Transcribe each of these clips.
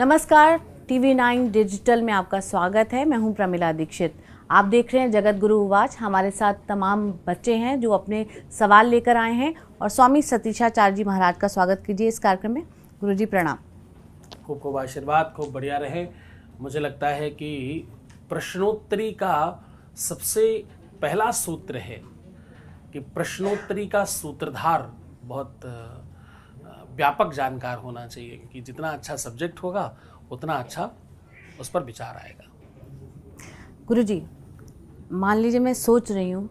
नमस्कार, TV9 digital में आपका स्वागत है। मैं हूं प्रमिला दीक्षित। आप देख रहे हैं जगत गुरु उवाच। हमारे साथ तमाम बच्चे हैं जो अपने सवाल लेकर आए हैं और स्वामी सतीशाचार्य जी महाराज का स्वागत कीजिए इस कार्यक्रम में। गुरुजी प्रणाम। खूब खूब आशीर्वाद, खूब बढ़िया रहे। मुझे लगता है कि प्रश्नोत्तरी का सबसे पहला सूत्र है कि प्रश्नोत्तरी का सूत्रधार बहुत व्यापक जानकार होना चाहिए, कि जितना अच्छा सब्जेक्ट होगा उतना अच्छा उस पर विचार आएगा। गुरुजी, मान लीजिए मैं सोच रही हूँ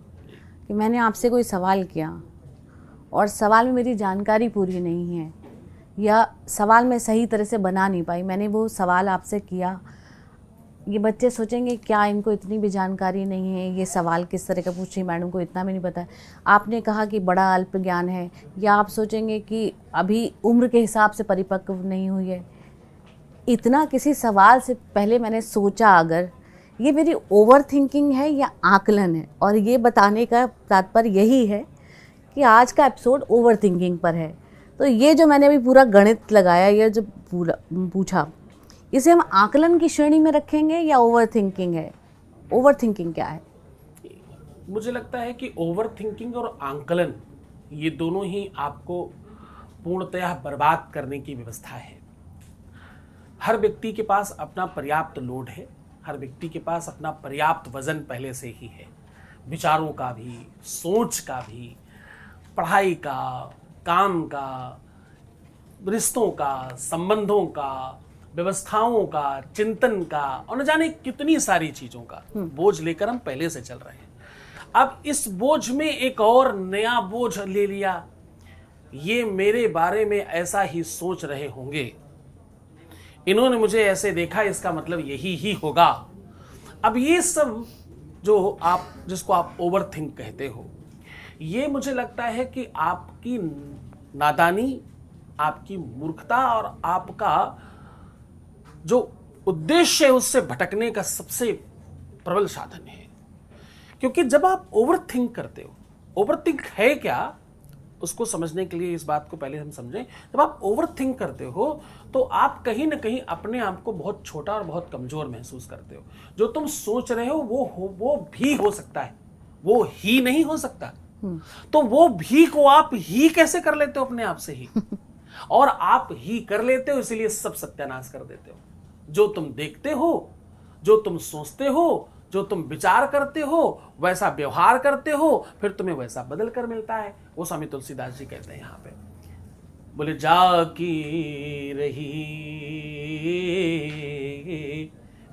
कि मैंने आपसे कोई सवाल किया और सवाल में मेरी जानकारी पूरी नहीं है या सवाल मैं सही तरह से बना नहीं पाई। मैंने वो सवाल आपसे किया, ये बच्चे सोचेंगे क्या इनको इतनी भी जानकारी नहीं है, ये सवाल किस तरह का पूछ रही, मैडम को इतना भी नहीं पता है। आपने कहा कि बड़ा अल्प ज्ञान है, या आप सोचेंगे कि अभी उम्र के हिसाब से परिपक्व नहीं हुई है। इतना किसी सवाल से पहले मैंने सोचा, अगर ये मेरी ओवर थिंकिंग है या आकलन है, और ये बताने का तात्पर्य यही है कि आज का एपिसोड ओवर थिंकिंग पर है। तो ये जो मैंने अभी पूरा गणित लगाया, ये जो पूरा पूछा, इसे हम आकलन की श्रेणी में रखेंगे या ओवर थिंकिंग है? ओवर थिंकिंग क्या है? मुझे लगता है कि ओवर थिंकिंग और आंकलन ये दोनों ही आपको पूर्णतः बर्बाद करने की व्यवस्था है। हर व्यक्ति के पास अपना पर्याप्त लोड है, हर व्यक्ति के पास अपना पर्याप्त वजन पहले से ही है, विचारों का भी, सोच का भी, पढ़ाई का, काम का, रिश्तों का, संबंधों का, व्यवस्थाओं का, चिंतन का, और न जाने कितनी सारी चीजों का बोझ लेकर हम पहले से चल रहे हैं। अब इस बोझ में एक और नया बोझ ले लिया, ये मेरे बारे में ऐसा ही सोच रहे होंगे, इन्होंने मुझे ऐसे देखा, इसका मतलब यही ही होगा। अब ये सब जो जिसको आप ओवर थिंक कहते हो, ये मुझे लगता है कि आपकी नादानी, आपकी मूर्खता और आपका जो उद्देश्य है उससे भटकने का सबसे प्रबल साधन है। क्योंकि जब आप ओवर थिंक करते हो, ओवर थिंक है क्या, उसको समझने के लिए इस बात को पहले हम समझें। जब आप ओवर थिंक करते हो तो आप कहीं ना कहीं अपने आप को बहुत छोटा और बहुत कमजोर महसूस करते हो। जो तुम सोच रहे हो वो भी हो सकता है, वो ही नहीं हो सकता। तो वो भी को आप ही कैसे कर लेते हो अपने आप से ही और आप ही कर लेते हो, इसलिए सब सत्यानाश कर देते हो। जो तुम देखते हो, जो तुम सोचते हो, जो तुम विचार करते हो, वैसा व्यवहार करते हो, फिर तुम्हें वैसा बदल कर मिलता है। वो स्वामी तुलसीदास जी कहते हैं यहाँ पे, बोले जाकी रही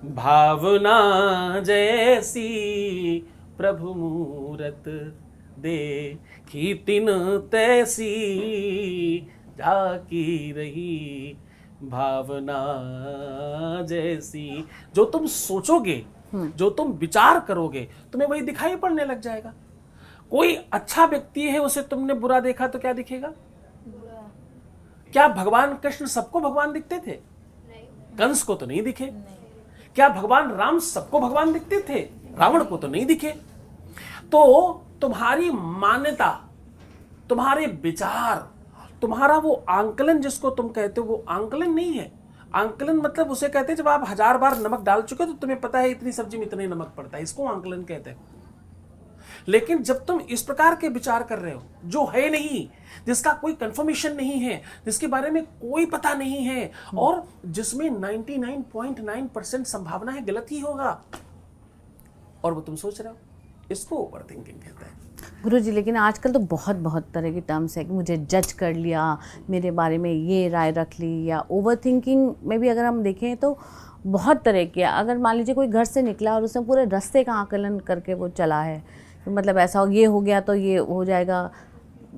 भावना जैसी, प्रभु मूरत देखी तिन तैसी, जाकी रही भावना जैसी। जो तुम सोचोगे, जो तुम विचार करोगे, तुम्हें वही दिखाई पड़ने लग जाएगा। कोई अच्छा व्यक्ति है, उसे तुमने बुरा देखा तो क्या दिखेगा? क्या भगवान कृष्ण सबको भगवान दिखते थे? कंस को तो नहीं दिखे। क्या भगवान राम सबको भगवान दिखते थे? रावण को तो नहीं दिखे। तो तुम्हारी मान्यता, तुम्हारे विचार, तुम्हारा वो आंकलन जिसको तुम कहते हो, वो आंकलन नहीं है। आंकलन मतलब उसे कहते हैं जब आप 1000 बार नमक डाल चुके तो तुम्हें पता है इतनी सब्जी में इतने नमक पड़ता है, इसको आंकलन कहते हैं। लेकिन जब तुम इस प्रकार के विचार कर रहे हो जो है नहीं, जिसका कोई कंफर्मेशन नहीं है, जिसके बारे में कोई पता नहीं है, और जिसमें 99.9% संभावना है गलत ही होगा, और वो तुम सोच रहे हो, इसको ओवर थिंकिंग कहते हैं। गुरुजी, लेकिन आजकल तो बहुत तरह की टर्म्स है कि मुझे जज कर लिया, मेरे बारे में ये राय रख ली, या ओवर थिंकिंग में भी अगर हम देखें तो बहुत तरह की। अगर मान लीजिए कोई घर से निकला और उसने पूरे रास्ते का आकलन करके वो चला है, तो मतलब ऐसा ये हो गया तो ये हो जाएगा,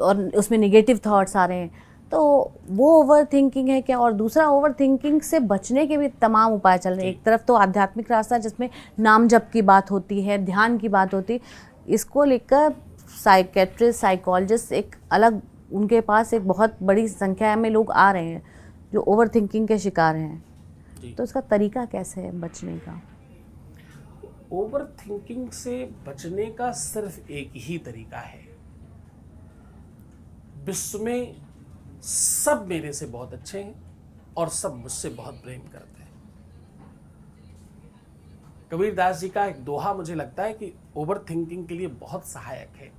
और उसमें निगेटिव थॉट्स आ रहे हैं, तो वो ओवर थिंकिंग है क्या? और दूसरा, ओवर थिंकिंग से बचने के भी तमाम उपाय चल रहे हैं। एक तरफ तो आध्यात्मिक रास्ता जिसमें नाम जप की बात होती है, ध्यान की बात होती है, इसको लेकर साइकेट्रिस्ट, साइकोलॉजिस्ट एक अलग, उनके पास एक बहुत बड़ी संख्या में लोग आ रहे हैं जो ओवर थिंकिंग के शिकार हैं। तो इसका तरीका कैसे है बचने का? ओवर थिंकिंग से बचने का सिर्फ एक ही तरीका है। विश्व में सब मेरे से बहुत अच्छे हैं और सब मुझसे बहुत प्रेम करते हैं। कबीरदास जी का एक दोहा मुझे लगता है कि ओवर थिंकिंग के लिए बहुत सहायक है।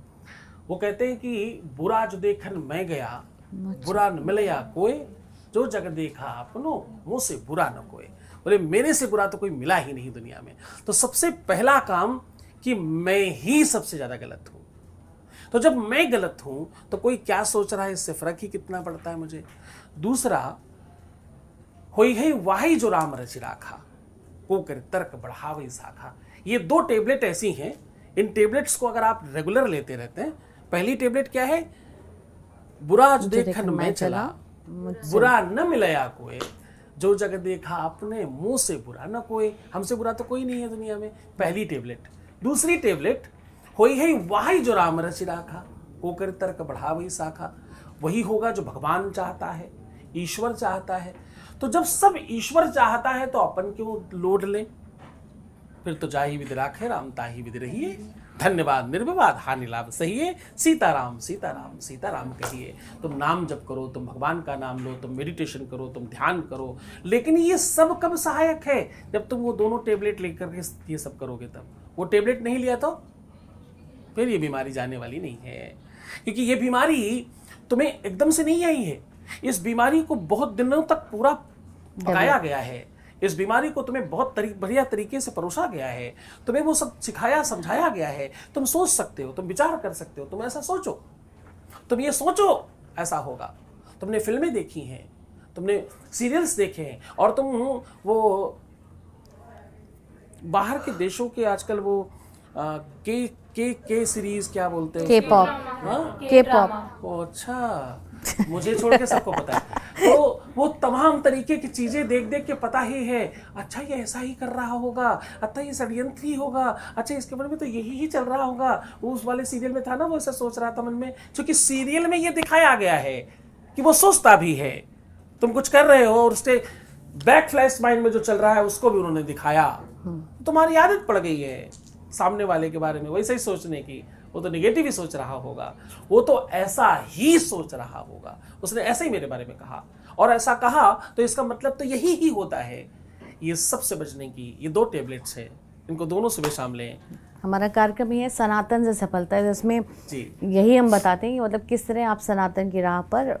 वो कहते हैं कि बुरा जो देखन मैं गया, बुरा न मिलया कोई, जो जग देखा अपनो मुंह से बुरा न कोई। बोले मेरे से बुरा तो कोई मिला ही नहीं दुनिया में। तो सबसे पहला काम कि मैं ही सबसे ज्यादा गलत हूं। तो जब मैं गलत हूं तो कोई क्या सोच रहा है इससे फर्क ही कितना पड़ता है मुझे। दूसरा, होई है वाही जो राम रचि राखा, को कर तर्क बढ़ावे शाखा। ये 2 टेबलेट ऐसी हैं, इन टेबलेट्स को अगर आप रेगुलर लेते रहते हैं। पहली टेबलेट क्या है, बुरा जो देखन मैं चला, बुरा न मिलया कोई, जो जग देखा अपने मुंह से बुरा न कोई। हमसे बुरा तो कोई नहीं है दुनिया में, पहली टेबलेट। दूसरी टेबलेट, होई है वाही जो राम रचि राखा, को कर तर्क बढ़ावे शाखा। वही होगा जो भगवान चाहता है, ईश्वर चाहता है। तो जब सब ईश्वर चाहता है तो अपन क्यों लोड लें। फिर तो जाही विधि राखे राम ताही विधि रहिए, धन्यवाद निर्विवाद हानि लाभ सहिए, सीताराम सीताराम सीताराम कहिए। तुम नाम जप करो, तुम भगवान का नाम लो, तुम मेडिटेशन करो, तुम ध्यान करो। लेकिन ये सब कब सहायक है, जब तुम वो दोनों टेबलेट लेकर के ये सब करोगे। तब वो टेबलेट नहीं लिया तो फिर ये बीमारी जाने वाली नहीं है। क्योंकि ये बीमारी तुम्हें एकदम से नहीं आई है। इस बीमारी को बहुत दिनों तक पूरा पकाया गया है। इस बीमारी को तुम्हें बहुत बढ़िया तरीके से परोसा गया है। तुम्हें वो सब सिखाया समझाया गया है। तुम सोच सकते हो, तुम विचार कर सकते हो, तुम ऐसा सोचो, तुम ये सोचो ऐसा होगा। तुमने फिल्में देखी हैं, तुमने सीरियल्स देखे हैं, और तुम वो बाहर के देशों के आजकल वो के सीरीज क्या बोलते हैं, के पॉप। अच्छा, मुझे छोड़ के सबको पता है। तो वो तमाम तरीके की चीजें देख देख के पता ही है, अच्छा ये ऐसा ही कर रहा होगा, अच्छा ये षड्यंत्र ही होगा, अच्छा इसके मन में तो यही ही चल रहा होगा। उस वाले सीरियल में था ना, वो ऐसा सोच रहा था मन में, क्योंकि सीरियल में ये दिखाया गया है कि वो सोचता भी है। तुम कुछ कर रहे हो और उसके बैक फ्लैश माइंड में जो चल रहा है उसको भी उन्होंने दिखाया। तुम्हारी आदत पड़ गई है सामने वाले के बारे में वैसे ही सोचने की। वो तो निगेटिव ही सोच रहा होगा, वो तो ऐसा ही सोच रहा होगा, उसने ऐसे ही मेरे बारे में कहा और ऐसा कहा, तो इसका मतलब तो यही ही होता है। ये सबसे बचने की ये 2 टेबलेट्स हैं, इनको दोनों सुबह शाम लें। हमारा कार्यक्रम ये सनातन से सफलता है, जिसमें यही हम बताते हैं कि मतलब किस तरह आप सनातन की राह पर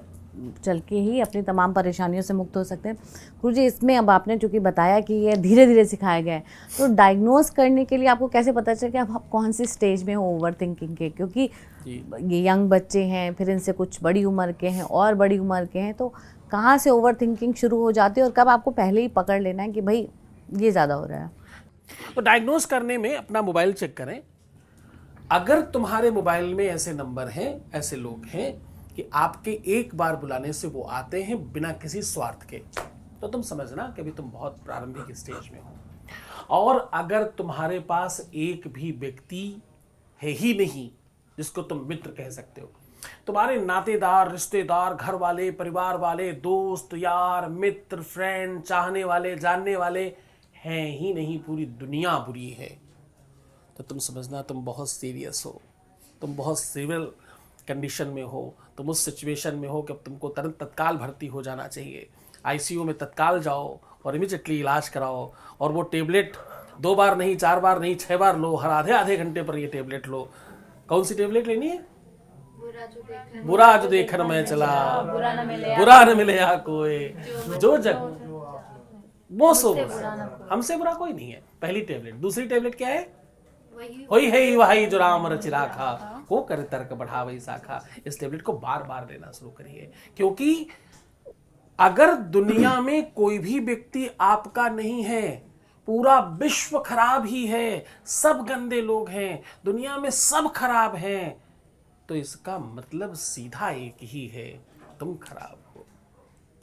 चल के ही अपनी तमाम परेशानियों से मुक्त हो सकते हैं। गुरुजी, इसमें अब आपने चूँकि बताया कि ये धीरे धीरे सिखाया गया है, तो डायग्नोज करने के लिए आपको कैसे पता चले कि आप कौन सी स्टेज में हो ओवर थिंकिंग के? क्योंकि ये यंग बच्चे हैं, फिर इनसे कुछ बड़ी उम्र के हैं और बड़ी उम्र के हैं, तो कहाँ से ओवर थिंकिंग शुरू हो जाती है और कब आपको पहले ही पकड़ लेना है कि भाई ये ज़्यादा हो रहा है? तो डायग्नोज करने में अपना मोबाइल चेक करें। अगर तुम्हारे मोबाइल में ऐसे नंबर हैं, ऐसे लोग हैं कि आपके एक बार बुलाने से वो आते हैं बिना किसी स्वार्थ के, तो तुम समझना कि अभी तुम बहुत प्रारंभिक स्टेज में हो। और अगर तुम्हारे पास एक भी व्यक्ति है ही नहीं जिसको तुम मित्र कह सकते हो, तुम्हारे नातेदार, रिश्तेदार, घर वाले, परिवार वाले, दोस्त, यार, मित्र, फ्रेंड, चाहने वाले, जानने वाले हैं ही नहीं, पूरी दुनिया बुरी है, तो तुम समझना तुम बहुत सीरियस हो, तुम बहुत सीवियर कंडीशन में हो, तुम उस सिचुएशन में हो कि अब तुमको तुरंत तत्काल भर्ती हो जाना चाहिए। आईसीयू में तत्काल जाओ और इमीडिएटली इलाज कराओ। और वो टेबलेट 2 बार नहीं, 4 बार नहीं, 6 बार लो, हर आधे आधे घंटे पर ये टेबलेट लो। कौन सी टेबलेट लेनी है? बुरा जो देखन मैं चला, बुरा न मिले या कोई, जो जग वो सो हमसे बुरा कोई नहीं है, पहली टेबलेट। दूसरी टेबलेट क्या है? होई है वही जो राम रचि राखा, को कर तर्क बढ़ावे शाखा। इस टेबलेट को बार बार लेना शुरू करिए, क्योंकि अगर दुनिया में कोई भी व्यक्ति आपका नहीं है, पूरा विश्व खराब ही है, सब गंदे लोग हैं, दुनिया में सब खराब हैं, तो इसका मतलब सीधा एक ही है, तुम खराब हो,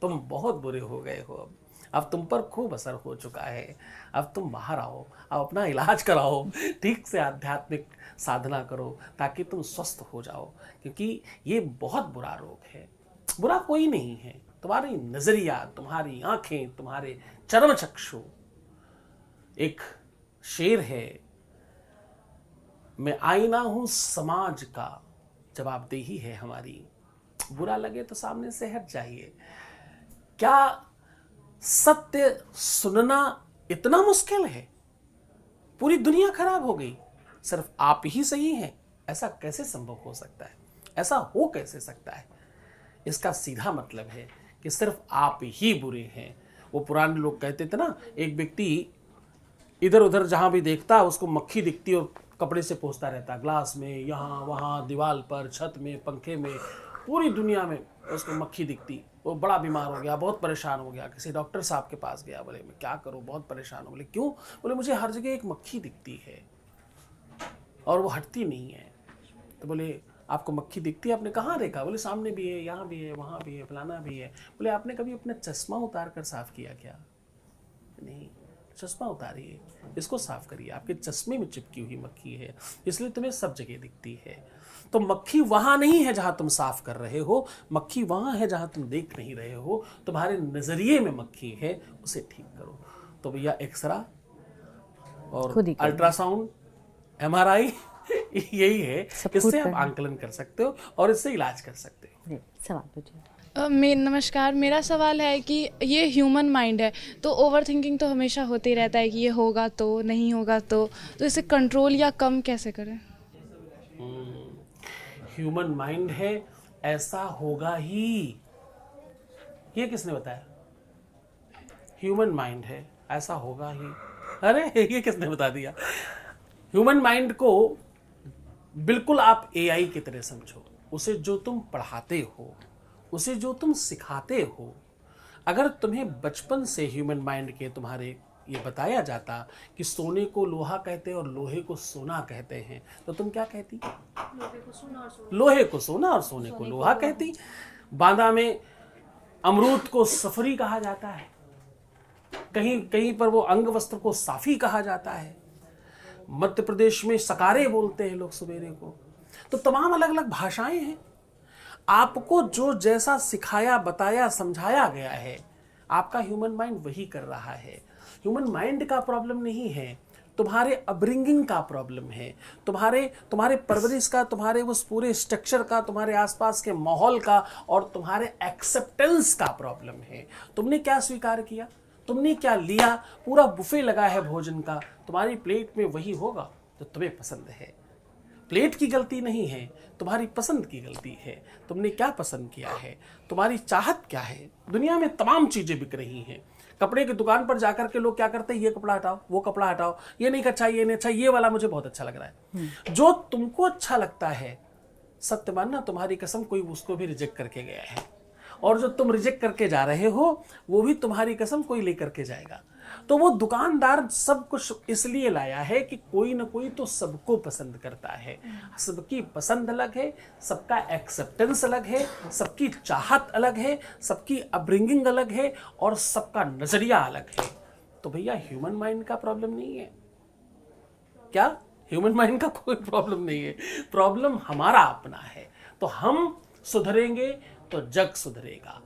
तुम बहुत बुरे हो गए हो। अब तुम पर खूब असर हो चुका है, अब तुम बाहर आओ, अब अपना इलाज कराओ, ठीक से आध्यात्मिक साधना करो ताकि तुम स्वस्थ हो जाओ, क्योंकि ये बहुत बुरा रोग है। बुरा कोई नहीं है, तुम्हारी नजरिया, तुम्हारी आंखें, तुम्हारे चर्म चक्षु। एक शेर है, मैं आईना हूं समाज का, जवाबदेही है हमारी, बुरा लगे तो सामने से हट जाइए। क्या सत्य सुनना इतना मुश्किल है, पूरी दुनिया खराब हो गई, सिर्फ आप ही सही हैं, ऐसा कैसे संभव हो सकता है? ऐसा हो कैसे सकता है? इसका सीधा मतलब है कि सिर्फ आप ही बुरे हैं। वो पुराने लोग कहते थे ना, एक व्यक्ति इधर उधर जहां भी देखता उसको मक्खी दिखती और कपड़े से पोंछता रहता, ग्लास में, यहाँ वहाँ, दीवार पर, छत में, पंखे में, पूरी दुनिया में उसको मक्खी दिखती। वो बड़ा बीमार हो गया, बहुत परेशान हो गया, किसी डॉक्टर साहब के पास गया, बोले मैं क्या करूँ, बहुत परेशान हो। बोले क्यों? बोले मुझे हर जगह एक मक्खी दिखती है और वो हटती नहीं है। तो बोले आपको मक्खी दिखती है? आपने कहाँ देखा? बोले सामने भी है, यहाँ भी है, वहाँ भी है, फलाना भी है। बोले आपने कभी अपना चश्मा उतार कर साफ किया क्या? नहीं, चश्मा उतारिए, इसको साफ करिए, आपके चश्मे में चिपकी हुई मक्खी है, इसलिए तुम्हें सब जगह दिखती है। तो मक्खी वहां नहीं है जहां तुम साफ कर रहे हो, मक्खी वहां है जहां तुम देख नहीं रहे हो, तुम्हारे नजरिए में मक्खी है, उसे ठीक करो। तो भैया एक्सरा और अल्ट्रासाउंड, MRI यही है, इससे आप आंकलन कर सकते हो और इससे इलाज कर सकते हो। सवाल पूछिए। नमस्कार, मेरा सवाल है कि ये ह्यूमन माइंड है, तो ओवर थिंकिंग तो हमेशा होते ही रहता है कि ये होगा तो, नहीं होगा तो इसे कंट्रोल या कम कैसे करें? ह्यूमन माइंड है, ऐसा होगा ही, ये किसने बताया? ह्यूमन माइंड है, ऐसा होगा ही, अरे ये किसने बता दिया? ह्यूमन माइंड को बिल्कुल आप AI की तरह समझो, उसे जो तुम पढ़ाते हो, उसे जो तुम सिखाते हो, अगर तुम्हें बचपन से ह्यूमन माइंड के तुम्हारे ये बताया जाता कि सोने को लोहा कहते हैं और लोहे को सोना कहते हैं, तो तुम क्या कहती? लोहे को सोना और सोने को लोहा कहती। बांदा में अमरूद को सफरी कहा जाता है, कहीं कहीं पर वो अंग वस्त्र को साफी कहा जाता है, मध्य प्रदेश में सकारे बोलते हैं लोग सवेरे को। तो तमाम अलग अलग भाषाएं हैं। आपको जो जैसा सिखाया, बताया, समझाया गया है, आपका ह्यूमन माइंड वही कर रहा है। ह्यूमन माइंड का प्रॉब्लम नहीं है, तुम्हारे अपब्रिंगिंग का प्रॉब्लम है, तुम्हारे परवरिश का, तुम्हारे उस पूरे स्ट्रक्चर का, तुम्हारे आसपास के माहौल का और तुम्हारे एक्सेप्टेंस का प्रॉब्लम है। तुमने क्या स्वीकार किया, तुमने क्या लिया? पूरा बुफे लगा है भोजन का, तुम्हारी प्लेट में वही होगा जो तुम्हें पसंद है। प्लेट की गलती नहीं है, तुम्हारी पसंद की गलती है। तुमने क्या पसंद किया है, तुम्हारी चाहत क्या है। दुनिया में तमाम चीजें बिक रही हैं। कपड़े की दुकान पर जाकर के लोग क्या करते हैं, ये कपड़ा हटाओ, वो कपड़ा हटाओ, ये नहीं अच्छा, ये नहीं अच्छा, ये वाला मुझे बहुत अच्छा लग रहा है। जो तुमको अच्छा लगता है, सत्य मानना तुम्हारी कसम कोई उसको भी रिजेक्ट करके गया है, और जो तुम रिजेक्ट करके जा रहे हो वो भी तुम्हारी कसम कोई लेकर के जाएगा। तो वो दुकानदार सब कुछ इसलिए लाया है कि कोई ना कोई तो सबको पसंद करता है। सबकी पसंद अलग है, सबका एक्सेप्टेंस अलग है, सबकी चाहत अलग है, सबकी अपब्रिंगिंग अलग है और सबका नजरिया अलग है। तो भैया ह्यूमन माइंड का प्रॉब्लम नहीं है क्या? ह्यूमन माइंड का कोई प्रॉब्लम नहीं है, प्रॉब्लम हमारा अपना है। तो हम सुधरेंगे तो जग सुधरेगा,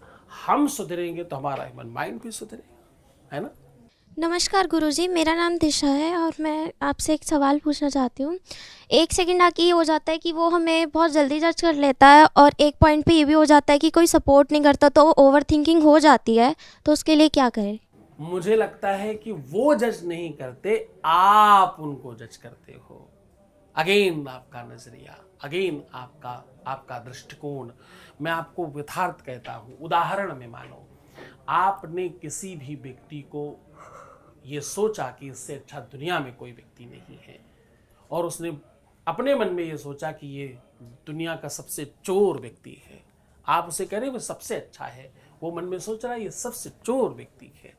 हम सुधरेंगे तो हमारा ह्यूमन माइंड भी सुधरेगा, है ना? नमस्कार गुरुजी, मेरा नाम दिशा है और मैं आपसे एक सवाल पूछना चाहती हूँ। एक सेकंड आके ये हो जाता है कि वो हमें बहुत जल्दी जज कर लेता है, और एक पॉइंट पे ये भी हो जाता है कि कोई सपोर्ट नहीं करता, तो ओवर थिंकिंग हो जाती है। तो उसके लिए क्या करें? मुझे लगता है कि वो जज नहीं करते, आप उनको जज करते हो। अगेन आपका नजरिया, अगेन आपका दृष्टिकोण। मैं आपको यथार्थ कहता हूं, उदाहरण में मानो आपने किसी भी व्यक्ति को ये सोचा कि इससे अच्छा दुनिया में कोई व्यक्ति नहीं है, और उसने अपने मन में ये सोचा कि ये दुनिया का सबसे चोर व्यक्ति है। आप उसे कह रहे हो वो सबसे अच्छा है, वो मन में सोच रहा है ये सबसे चोर व्यक्ति है।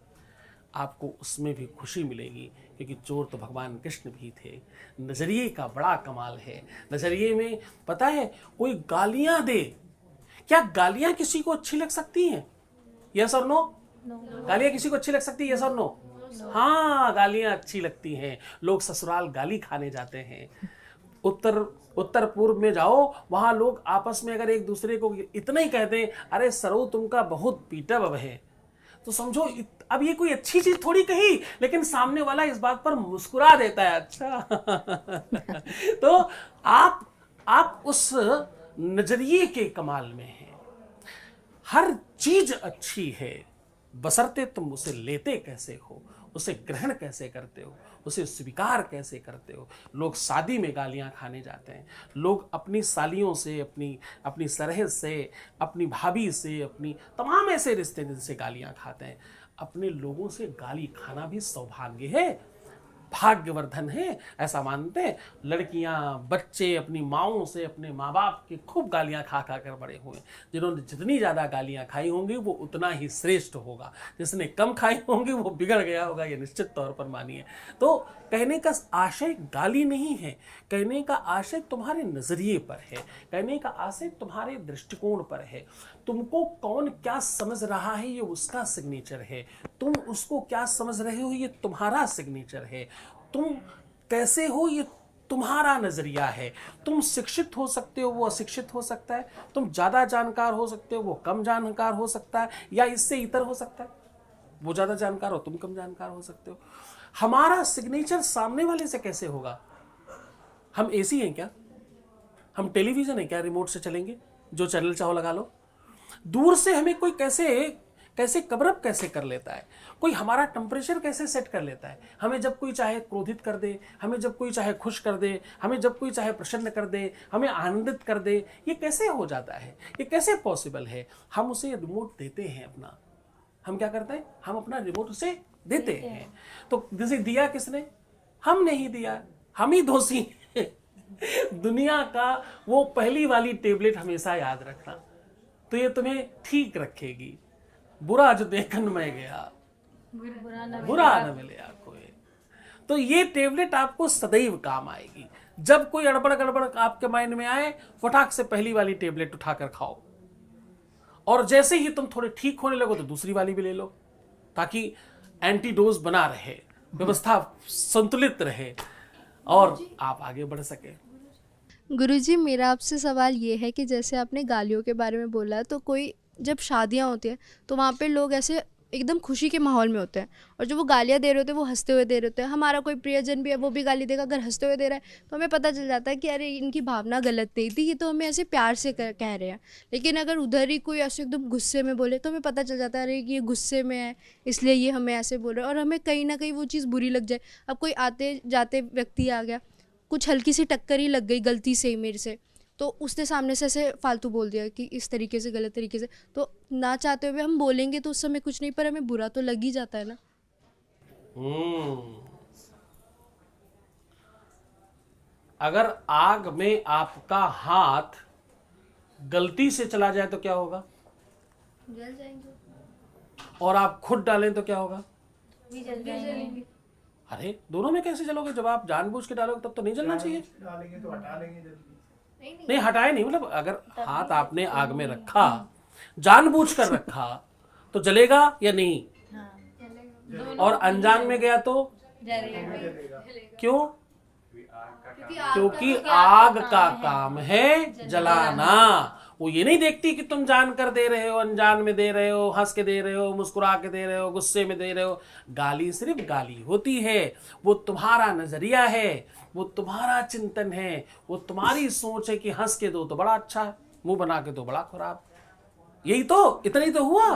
आपको उसमें भी खुशी मिलेगी, क्योंकि चोर तो भगवान कृष्ण भी थे। नजरिए का बड़ा कमाल है। नजरिए में पता है, कोई गालियां दे, क्या गालियां किसी को अच्छी लग सकती हैं? यस और नो? गालियां किसी को अच्छी लग सकती है? यस और नो? हाँ, गालियां अच्छी लगती हैं। लोग ससुराल गाली खाने जाते हैं। उत्तर पूर्व में जाओ, वहां लोग आपस में अगर एक दूसरे को इतना ही कहते हैं, अरे सरो तुमका बहुत पीटा बब है, तो समझो अब ये कोई अच्छी चीज थोड़ी कही, लेकिन सामने वाला इस बात पर मुस्कुरा देता है। अच्छा तो आप उस नजरिए के कमाल में हैं। हर चीज अच्छी है, बशर्ते तुम उसे लेते कैसे हो, उसे ग्रहण कैसे करते हो, उसे स्वीकार कैसे करते हो। लोग शादी में गालियां खाने जाते हैं, लोग अपनी सालियों से, अपनी सरहद से, अपनी भाभी से, अपनी तमाम ऐसे रिश्ते से गालियां खाते हैं। अपने लोगों से गाली खाना भी सौभाग्य है, भाग्यवर्धन है, ऐसा मानते हैं। लड़कियां, बच्चे अपनी माओं से, अपने माँ बाप की खूब गालियां खा खा कर बड़े हुए। जिन्होंने जितनी ज़्यादा गालियां खाई होंगी वो उतना ही श्रेष्ठ होगा, जिसने कम खाई होंगी वो बिगड़ गया होगा, ये निश्चित तौर पर मानिए। तो कहने का आशय गाली नहीं है, कहने का आशय तुम्हारे नज़रिए पर है, कहने का आशय तुम्हारे दृष्टिकोण पर है। तुमको कौन क्या समझ रहा है ये उसका सिग्नेचर है, तुम उसको क्या समझ रहे हो ये तुम्हारा सिग्नेचर है, तुम कैसे हो ये तुम्हारा नजरिया है। तुम शिक्षित हो सकते हो, वो अशिक्षित हो सकता है, तुम ज्यादा जानकार हो सकते हो, वो कम जानकार हो सकता है, या इससे इतर हो सकता है, वो ज्यादा जानकार हो, तुम कम जानकार हो सकते हो। हमारा सिग्नेचर सामने वाले से कैसे होगा? हम एसी हैं क्या? हम टेलीविजन है क्या? रिमोट से चलेंगे, जो चैनल चाहो लगा लो। दूर से हमें कोई कैसे कवरअप कैसे कर लेता है, कोई हमारा टेम्परेचर कैसे सेट कर लेता है। हमें जब कोई चाहे क्रोधित कर दे, हमें जब कोई चाहे खुश कर दे, हमें जब कोई चाहे प्रसन्न कर दे, हमें आनंदित कर दे। ये कैसे हो जाता है? ये कैसे पॉसिबल है? हम उसे रिमोट देते हैं अपना। हम क्या करते हैं? हम अपना रिमोट उसे देते हैं। तो जैसे दिया किसने? हमने ही दिया, हम ही दोषी हैं। दुनिया का वो पहली वाली टेबलेट हमेशा याद रखना, तो ये तुम्हें ठीक रखेगी। बुरा जो देखन में गया, बुरा न मिले कोई। तो ये टेबलेट आपको सदैव काम आएगी। जब कोई अड़बड़ गड़बड़ आपके माइंड में आए, फटाक से पहली वाली टेबलेट उठाकर खाओ, और जैसे ही तुम थोड़े ठीक होने लगो तो दूसरी वाली भी ले लो, ताकि एंटीडोज बना रहे, व्यवस्था संतुलित रहे और आप आगे बढ़ सके। गुरुजी, मेरा आपसे सवाल ये है कि जैसे आपने गालियों के बारे में बोला, तो कोई जब शादियां होती हैं तो वहाँ पे लोग ऐसे एकदम खुशी के माहौल में होते हैं, और जो वो गालियाँ दे रहे होते हैं वो हंसते हुए दे रहे होते हैं। हमारा कोई प्रियजन भी है, वो भी गाली देगा, अगर हंसते हुए दे रहा है तो हमें पता चल जाता है कि अरे इनकी भावना गलत नहीं थी, ये तो हमें ऐसे प्यार से कह रहे हैं। लेकिन अगर उधर ही कोई ऐसे एकदम गुस्से में बोले तो हमें पता चल जाता है अरे ये गुस्से में है, इसलिए ये हमें ऐसे बोल रहे हैं, और हमें कहीं ना कहीं वो चीज़ बुरी लग जाए। अब कोई आते जाते व्यक्ति आ गया, कुछ हल्की सी टक्कर ही लग गई गलती से ही मेरे से, तो उसने सामने से ऐसे फालतू बोल दिया कि इस तरीके से, गलत तरीके से, तो ना चाहते हुए हम बोलेंगे तो उस समय कुछ नहीं, पर हमें बुरा तो लग ही जाता है ना। अगर आग में आपका हाथ गलती से चला जाए तो क्या होगा? जल जाएंगे। और आप खुद डालें तो क्या होगा? भी जल जाएंगे। अरे दोनों में कैसे जलोगे? जब आप जानबूझ के डालोगे तब तो नहीं जलना चाहिए। डालेंगे तो हटा लेंगे जल्दी। नहीं हटाए नहीं, मतलब अगर हाथ आपने आग में रखा, जानबूझ कर रखा, तो जलेगा या नहीं? और अनजान में गया तो क्यों? क्योंकि आग का काम है जलाना। वो ये नहीं देखती कि तुम जान कर दे रहे हो, अनजान में दे रहे हो, हंस के दे रहे हो, मुस्कुरा के दे रहे हो, गुस्से में दे रहे हो। गाली सिर्फ गाली होती है, वो तुम्हारा नजरिया है, वो तुम्हारा चिंतन है, वो तुम्हारी सोच है कि हंस के दो तो बड़ा अच्छा, मुंह बना के दो बड़ा खराब। यही तो, इतना ही तो हुआ।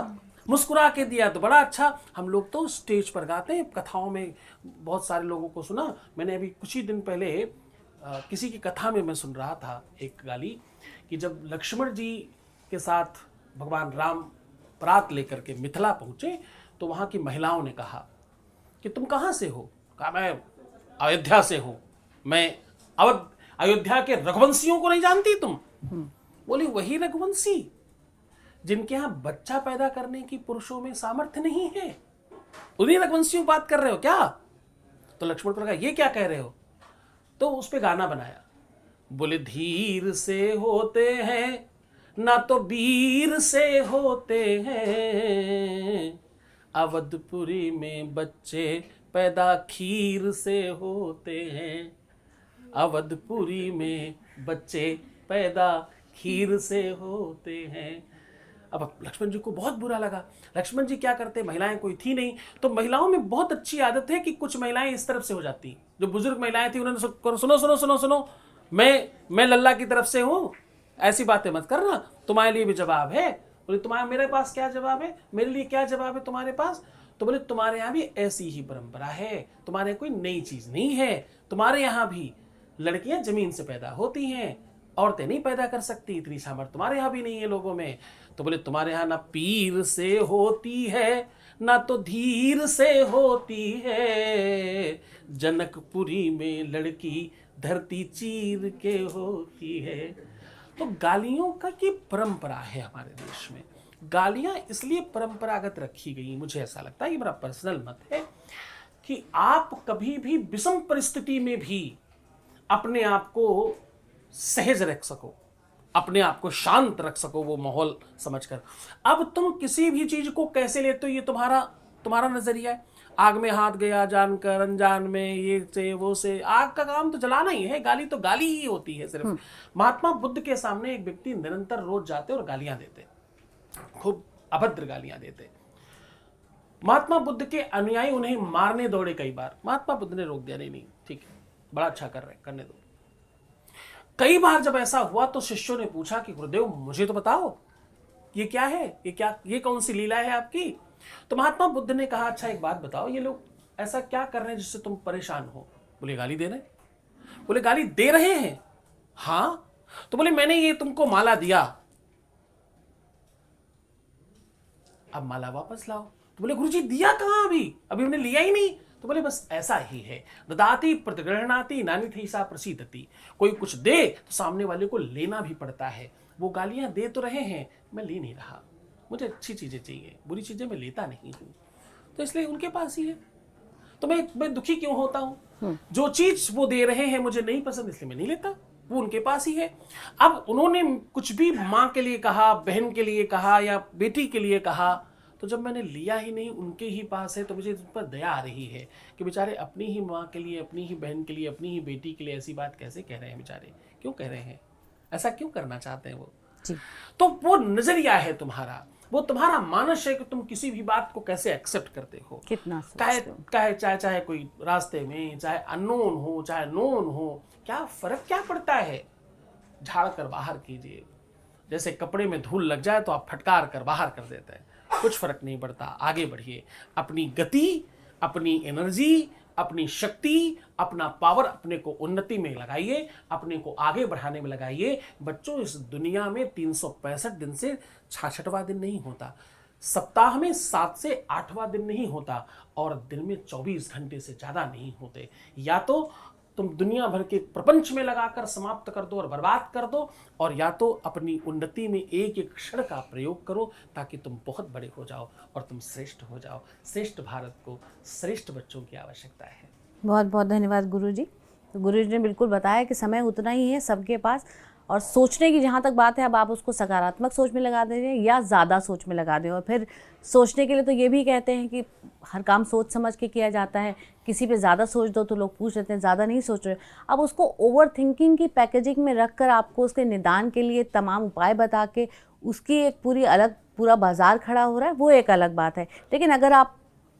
मुस्कुरा के दिया तो बड़ा अच्छा। हम लोग तो स्टेज पर गाते हैं, कथाओं में बहुत सारे लोगों को सुना। मैंने अभी कुछ ही दिन पहले किसी की कथा में मैं सुन रहा था एक गाली, कि जब लक्ष्मण जी के साथ भगवान राम परात लेकर के मिथिला पहुंचे, तो वहां की महिलाओं ने कहा कि तुम कहाँ से हो? कहा मैं अयोध्या से हूं। मैं अयोध्या के रघुवंशियों को नहीं जानती तुम? बोली वही रघुवंशी जिनके यहाँ बच्चा पैदा करने की पुरुषों में सामर्थ्य नहीं है, उन्हीं रघुवंशियों की बात कर रहे हो क्या? तो लक्ष्मण को कहा ये क्या कह रहे हो? तो उस पे गाना बनाया। बोले धीर से होते हैं ना तो वीर से होते हैं, अवधपुरी में बच्चे पैदा खीर से होते हैं, अवधपुरी में बच्चे पैदा खीर से होते हैं। अब लक्ष्मण जी को बहुत बुरा लगा। लक्ष्मण जी क्या करते, महिलाएं कोई थी नहीं, तो महिलाओं में बहुत अच्छी आदत है कि कुछ महिलाएं इस तरफ से हो जाती। जो बुजुर्ग महिलाएं थी उन्होंने सुनो सुनो सुनो सुनो, मैं लल्ला की तरफ से हूं, ऐसी बातें मत करना, तुम्हारे लिए भी जवाब है। बोले तुम्हारा मेरे पास क्या जवाब है, मेरे लिए क्या जवाब है तुम्हारे पास? तो बोले तुम्हारे यहाँ भी ऐसी ही परंपरा है, तुम्हारे कोई नई चीज नहीं है, तुम्हारे यहाँ भी लड़कियां जमीन से पैदा होती हैं, औरतें नहीं पैदा कर सकती, इतनी सामर्थ्य तुम्हारे यहाँ भी नहीं है लोगों में। तो बोले तुम्हारे यहाँ ना पीर से होती है ना तो धीर से होती है, जनकपुरी में लड़की धरती चीर के होती है। तो गालियों का की परंपरा है हमारे देश में। गालियां इसलिए परंपरागत रखी गई, मुझे ऐसा लगता है, ये मेरा पर्सनल मत है, कि आप कभी भी विषम परिस्थिति में भी अपने आप को सहज रख सको, अपने आप को शांत रख सको वो माहौल समझकर। अब तुम किसी भी चीज को कैसे लेते हो ये तुम्हारा नजरिया है। आग में हाथ गया जानकर, अनजान में, ये से वो से, आग का काम तो जलाना ही है, गाली तो गाली ही होती है सिर्फ। महात्मा बुद्ध के सामने एक व्यक्ति निरंतर रोज जाते और गालियां देते, खूब अभद्र गालियां देते। महात्मा बुद्ध के अनुयायी उन्हें मारने दौड़े कई बार, महात्मा बुद्ध ने रोक दिया, नहीं ठीक है, बड़ा अच्छा कर रहे, करने दो। कई बार जब ऐसा हुआ तो शिष्यों ने पूछा कि गुरुदेव मुझे तो बताओ ये क्या है, ये कौन सी लीला है आपकी? तो महात्मा बुद्ध ने कहा अच्छा एक बात बताओ, ये लोग ऐसा क्या कर रहे हैं जिससे तुम परेशान हो? बोले गाली दे रहे हैं। बोले गाली दे रहे हैं? हाँ। तो बोले मैंने ये तुमको माला दिया, अब माला वापस लाओ। तो बोले गुरुजी दिया कहां, अभी हमने लिया ही नहीं। तो बोले बस ऐसा ही है, ददाति प्रतिगृह्णाति नान्यथी सा प्रसीदति। कोई कुछ दे तो सामने वाले को लेना भी पड़ता है। वो गालियां दे तो रहे हैं, मैं ले नहीं रहा, मुझे अच्छी चीजें चाहिए, बुरी चीजें मैं लेता नहीं हूं, तो इसलिए उनके पास ही है। तो मैं दुखी क्यों होता हूं? जो चीज वो दे रहे हैं मुझे नहीं पसंद, इसलिए मैं नहीं लेता, वो उनके पास ही है। अब उन्होंने कुछ भी माँ के लिए कहा, बहन के लिए कहा या बेटी के लिए कहा, तो जब मैंने लिया ही नहीं, उनके ही पास है, तो मुझे उस पर दया आ रही है कि बेचारे अपनी ही माँ के लिए, अपनी ही बहन के लिए, अपनी ही बेटी के लिए ऐसी बात कैसे कह रहे हैं, बेचारे क्यों कह रहे हैं, ऐसा क्यों करना चाहते हैं वो जी। तो वो नजरिया है तुम्हारा, वो तुम्हारा मानस है कि तुम किसी भी बात को कैसे एक्सेप्ट करते हो, कितना चाहे कोई रास्ते में, चाहे अननोन हो चाहे नोन हो, क्या फर्क क्या पड़ता है? झाड़ कर बाहर कीजिए, जैसे कपड़े में धूल लग जाए तो आप फटकार कर बाहर कर देते हैं, कुछ फर्क नहीं पड़ता। आगे बढ़िए, अपनी गति, अपनी एनर्जी, अपनी शक्ति, अपना पावर अपने को उन्नति में लगाइए, अपने को आगे बढ़ाने में लगाइए। बच्चों इस दुनिया में 365 दिन से 66वां दिन नहीं होता, सप्ताह में 7 से 8वां दिन नहीं होता, और दिन में 24 घंटे से ज्यादा नहीं होते। या तो तुम दुनिया भर के प्रपंच में लगाकर समाप्त कर दो और बर्बाद कर दो, और या तो अपनी उन्नति में एक एक क्षण का प्रयोग करो ताकि तुम बहुत बड़े हो जाओ और तुम श्रेष्ठ हो जाओ। श्रेष्ठ भारत को श्रेष्ठ बच्चों की आवश्यकता है। बहुत बहुत धन्यवाद गुरुजी। तो गुरुजी ने बिल्कुल बताया कि समय उतना ही है सबके पास, और सोचने की जहाँ तक बात है, अब आप उसको सकारात्मक सोच में लगा दीजिए या ज़्यादा सोच में लगा दें। और फिर सोचने के लिए तो ये भी कहते हैं कि हर काम सोच समझ के किया जाता है, किसी पे ज़्यादा सोच दो तो लोग पूछ लेते हैं ज़्यादा नहीं सोच रहे। अब उसको ओवर थिंकिंग की पैकेजिंग में रख कर आपको उसके निदान के लिए तमाम उपाय बता के उसकी एक पूरा बाजार खड़ा हो रहा है, वो एक अलग बात है। लेकिन अगर आप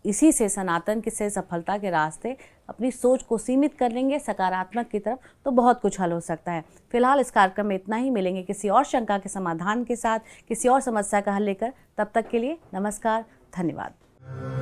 इसी से सनातन से सफलता के रास्ते अपनी सोच को सीमित कर लेंगे सकारात्मक की तरफ, तो बहुत कुछ हल हो सकता है। फिलहाल इस कार्यक्रम में इतना ही, मिलेंगे किसी और शंका के समाधान के साथ, किसी और समस्या का हल लेकर। तब तक के लिए नमस्कार, धन्यवाद।